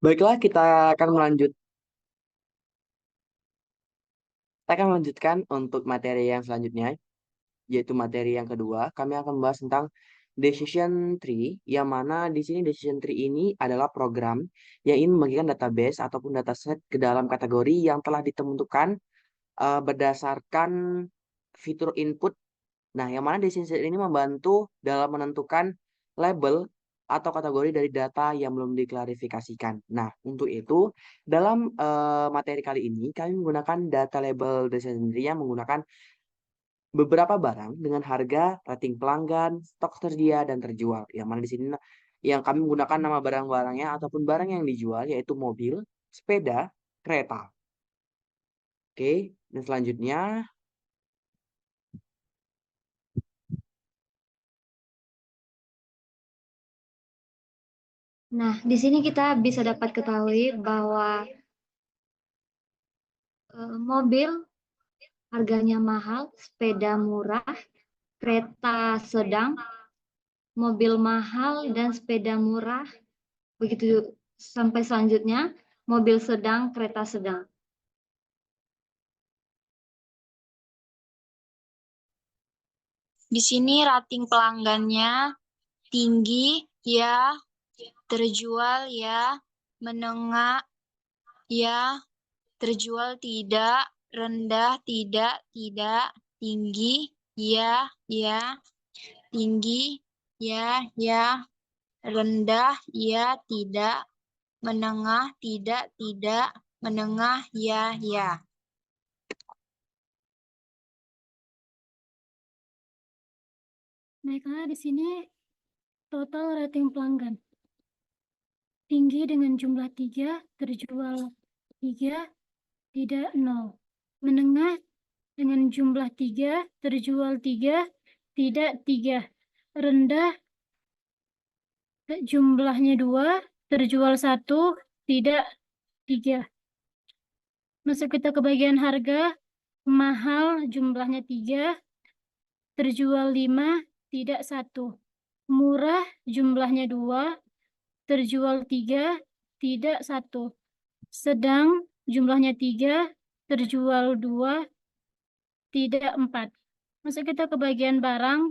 Baiklah, kita akan melanjutkan untuk materi yang selanjutnya, yaitu materi yang kedua. Kami akan membahas tentang decision tree, yang mana di sini decision tree ini adalah program yang ingin membagikan database ataupun dataset ke dalam kategori yang telah ditentukan berdasarkan fitur input. Nah, yang mana decision tree ini membantu dalam menentukan label atau kategori dari data yang belum diklarifikasikan. Nah, untuk itu, dalam materi kali ini, kami menggunakan data label decision tree yang menggunakan beberapa barang dengan harga, rating pelanggan, stok tersedia, dan terjual. Yang mana di sini yang kami menggunakan nama barang-barangnya ataupun barang yang dijual, yaitu mobil, sepeda, kereta. Oke, dan selanjutnya, Nah, di sini kita bisa dapat ketahui bahwa mobil harganya mahal, sepeda murah, kereta sedang, mobil mahal, dan sepeda murah. Begitu sampai selanjutnya, mobil sedang, kereta sedang. Di sini rating pelanggannya tinggi ya, terjual ya, menengah ya, terjual tidak, rendah tidak, tinggi ya, tinggi ya, rendah ya, tidak, menengah tidak, menengah ya. Baiklah, di sini total rating pelanggan. Tinggi dengan jumlah 3, terjual 3, tidak 0. Menengah dengan jumlah 3, terjual 3, tidak 3. Rendah jumlahnya 2, terjual 1, tidak 3. Masuk kita ke bagian harga. Mahal jumlahnya 3, terjual 5, tidak 1. Murah jumlahnya 2, terjual 3, tidak 1. Sedang jumlahnya 3, terjual 2, tidak 4. Masuk kita ke bagian barang.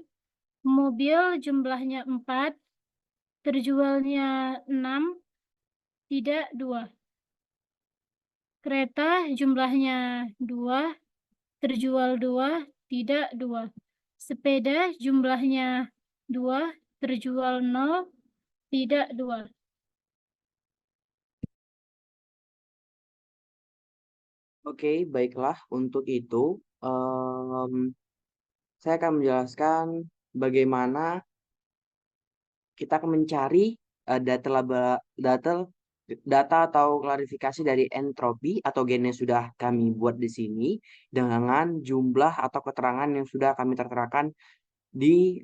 Mobil jumlahnya 4, terjualnya 6, tidak 2. Kereta jumlahnya 2, terjual 2, tidak 2. Sepeda jumlahnya 2, terjual 0, tidak 2. oke, baiklah. Untuk itu, saya akan menjelaskan bagaimana kita akan mencari data data atau klarifikasi dari entropi atau gen yang sudah kami buat di sini dengan jumlah atau keterangan yang sudah kami terterakan di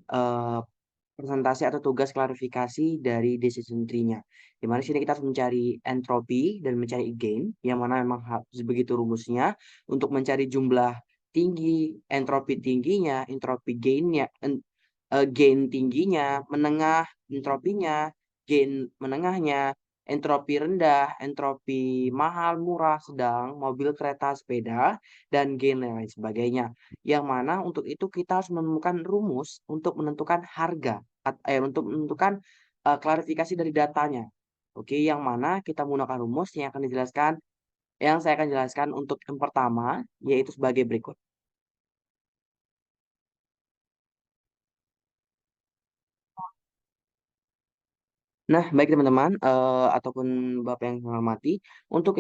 presentasi atau tugas klarifikasi dari decision tree-nya. Di mana sini kita harus mencari entropi dan mencari gain, yang mana memang harus begitu rumusnya untuk mencari jumlah tinggi, entropi tingginya, entropi gainnya, gain tingginya, menengah entropinya, gain menengahnya, entropi rendah, entropi mahal, murah, sedang, mobil, kereta, sepeda, dan gain dan lain sebagainya. Yang mana untuk itu kita harus menemukan rumus untuk menentukan harga, untuk menentukan klarifikasi dari datanya. Oke, yang mana kita menggunakan rumus yang saya akan jelaskan untuk yang pertama, yaitu sebagai berikut. Nah, baik teman-teman, ataupun Bapak yang saya hormati, untuk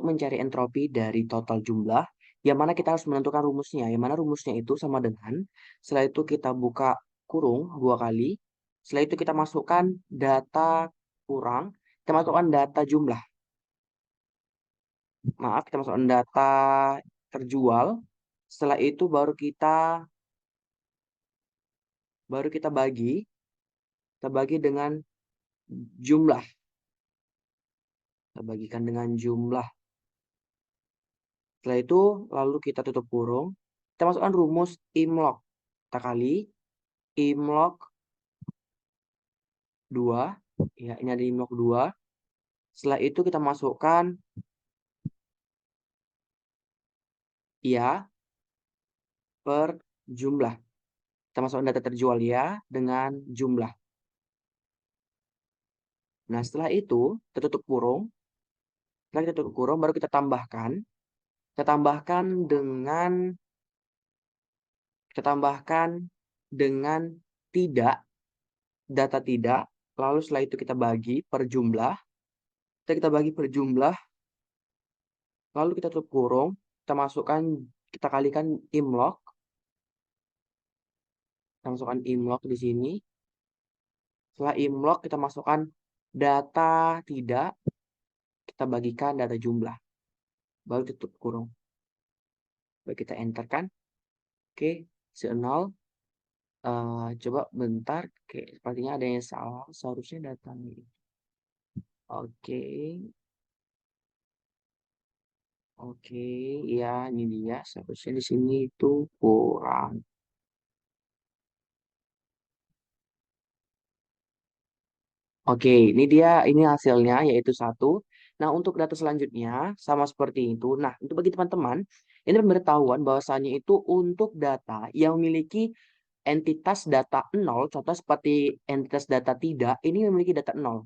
mencari entropi dari total jumlah, yang mana kita harus menentukan rumusnya, yang mana rumusnya itu sama dengan, setelah itu kita buka kurung 2 kali, setelah itu kita masukkan data kurang, kita masukkan data jumlah, maaf, kita masukkan data terjual, setelah itu baru kita bagi dengan jumlah, kita bagikan dengan jumlah. Setelah itu, lalu kita tutup kurung. Kita masukkan rumus imlog. Kita kali imlog 2. Ya, ini ada imlog 2. Setelah itu kita masukkan ya per jumlah. Kita masukkan data terjual ya dengan jumlah. Nah, setelah itu kita tutup kurung. Setelah kita tutup kurung, baru kita tambahkan. Kita tambahkan dengan tidak, data tidak. Lalu setelah itu kita bagi per jumlah. Kita bagi per jumlah. Lalu kita tutup kurung. Kita kalikan imlog. Kita masukkan imlog di sini. Setelah imlog kita masukkan data tidak. Kita bagikan data jumlah. Baru tutup kurung. Baik, kita enter kan. Oke, se-0. Coba bentar. Oke, sepertinya ada yang salah. Seharusnya datanya. Oke. Oke, ya ini dia. Seharusnya di sini itu kurang. Oke, ini dia, ini hasilnya yaitu 1. Nah, untuk data selanjutnya sama seperti itu. Nah, untuk bagi teman-teman, ini pemberitahuan bahwasannya itu untuk data yang memiliki entitas data 0, contoh seperti entitas data tidak, ini memiliki data 0.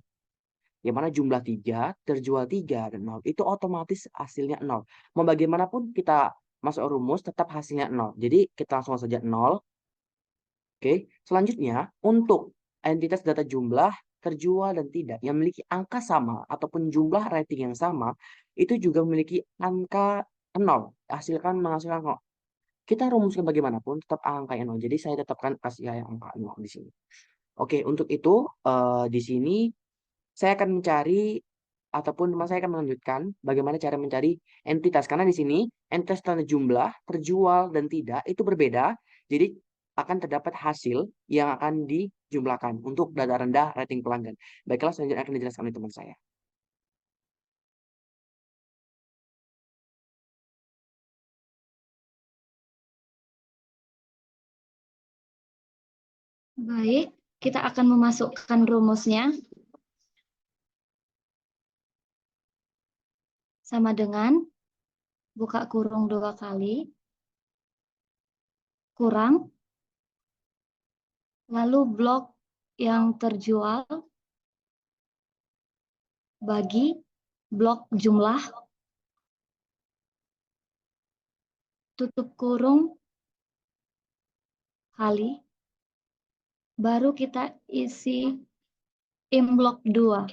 Yang mana jumlah 3, terjual 3, dan 0. Itu otomatis hasilnya 0. Mau bagaimanapun kita masuk rumus, tetap hasilnya 0. Jadi, kita langsung saja 0. Oke, selanjutnya untuk entitas data jumlah, terjual, dan tidak yang memiliki angka sama ataupun jumlah rating yang sama, itu juga memiliki angka 0. Menghasilkan 0. Kita rumuskan bagaimanapun tetap angka yang 0. Jadi saya tetapkan kasih yang angka 0 di sini. Oke, untuk itu di sini saya akan mencari ataupun saya akan melanjutkan bagaimana cara mencari entitas. Karena di sini entitas tanda jumlah, terjual, dan tidak itu berbeda. Jadi akan terdapat hasil yang akan dijumlahkan untuk data rendah rating pelanggan. Baiklah, selanjutnya akan dijelaskan oleh teman saya. Baik, kita akan memasukkan rumusnya. Sama dengan buka kurung 2 kali, kurang, lalu blok yang terjual bagi blok jumlah, tutup kurung kali, baru kita isi imlog 2.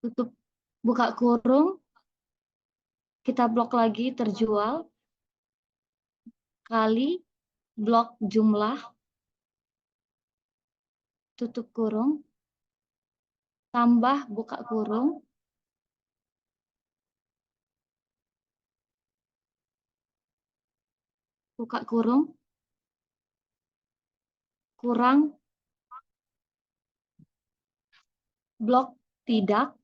Tutup, buka kurung, kita blok lagi terjual, kali blok jumlah, tutup kurung, tambah buka kurung, buka kurung, kurang blok tidak,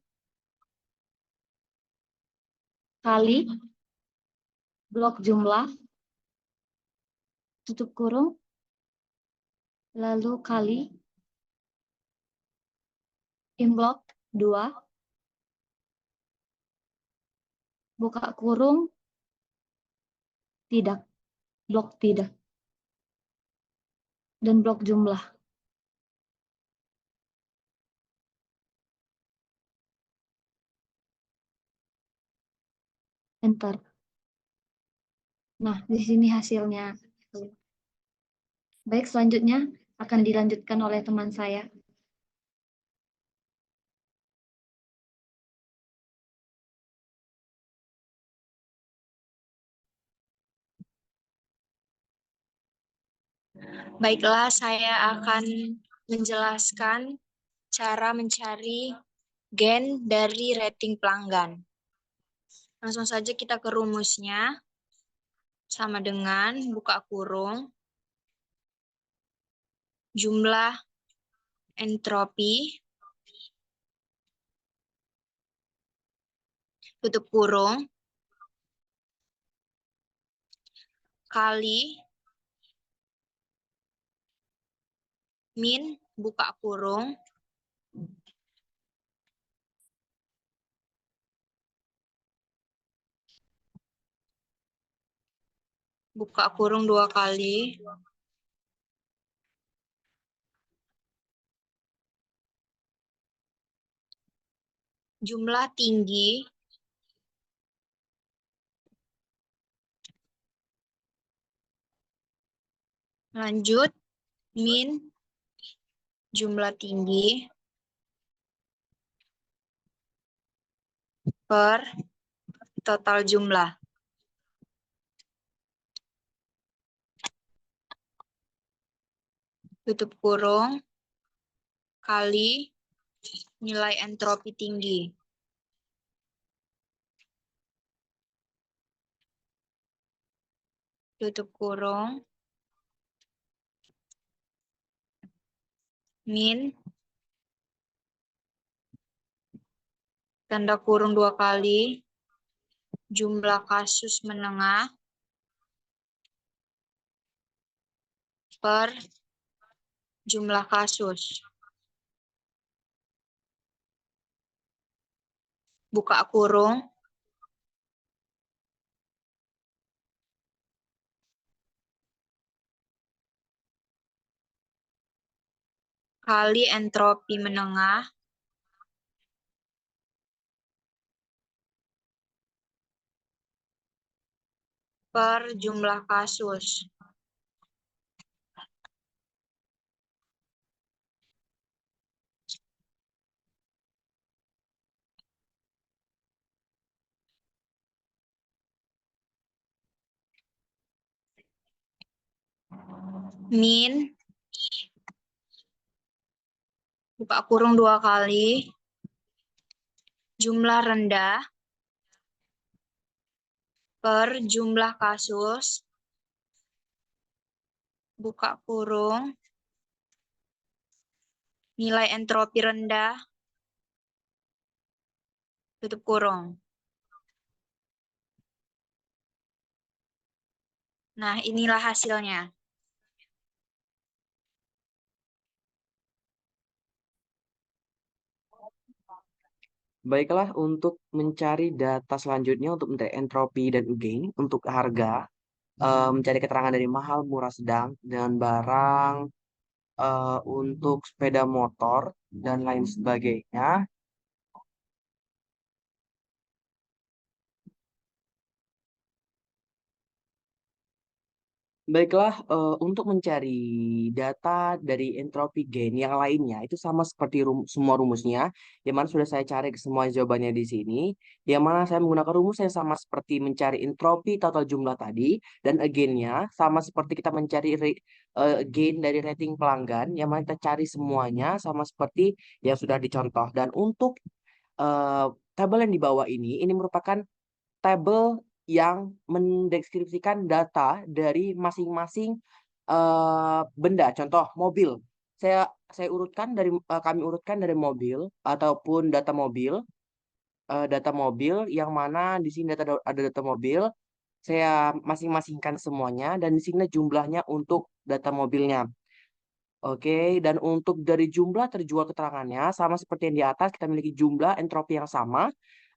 kali blok jumlah, tutup kurung, lalu kali imlog 2, buka kurung, tidak, blok tidak, dan blok jumlah. Enter. Nah, di sini hasilnya. Baik, selanjutnya akan dilanjutkan oleh teman saya. Baiklah, saya akan menjelaskan cara mencari gen dari rating pelanggan. Langsung saja kita ke rumusnya. Sama dengan buka kurung, jumlah entropi, tutup kurung, kali min buka kurung, buka kurung 2 kali, jumlah tinggi lanjut min jumlah tinggi per total jumlah. Tutup kurung kali nilai entropi tinggi. Tutup kurung min tanda kurung 2 kali jumlah kasus menengah per jumlah kasus. Buka kurung kali entropi menengah per jumlah kasus. Min buka kurung 2 kali jumlah rendah per jumlah kasus, buka kurung nilai entropi rendah, tutup kurung. Nah, inilah hasilnya. Baiklah, untuk mencari data selanjutnya untuk mencari entropi dan gain untuk harga, mencari keterangan dari mahal, murah, sedang, dan barang untuk sepeda motor dan lain sebagainya. Baiklah, untuk mencari data dari entropi gain yang lainnya itu sama seperti semua rumusnya, yang mana sudah saya cari ke semua jawabannya di sini, yang mana saya menggunakan rumus yang sama seperti mencari entropi total jumlah tadi, dan again-nya sama seperti kita mencari gain dari rating pelanggan, yang mana kita cari semuanya sama seperti yang sudah dicontoh. Dan untuk eh, tabel yang di bawah ini merupakan tabel yang mendeskripsikan data dari masing-masing benda. Contoh mobil. Saya urutkan dari kami urutkan dari mobil ataupun data mobil yang mana di sini ada data mobil. Saya masing-masingkan semuanya dan di sini jumlahnya untuk data mobilnya. Oke, dan untuk dari jumlah terjual keterangannya sama seperti yang di atas, kita memiliki jumlah entropi yang sama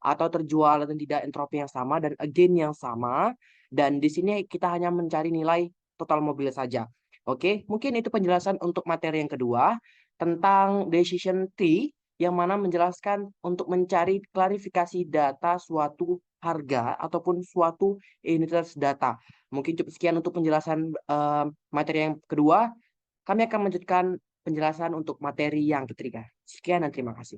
atau terjual dan tidak entropi yang sama dan again yang sama. Dan di sini kita hanya mencari nilai total mobil saja. Oke, mungkin itu penjelasan untuk materi yang kedua tentang decision tree yang mana menjelaskan untuk mencari klarifikasi data suatu harga ataupun suatu unitas data. Mungkin cukup sekian untuk penjelasan materi yang kedua. Kami akan melanjutkan penjelasan untuk materi yang ketiga. Sekian dan terima kasih.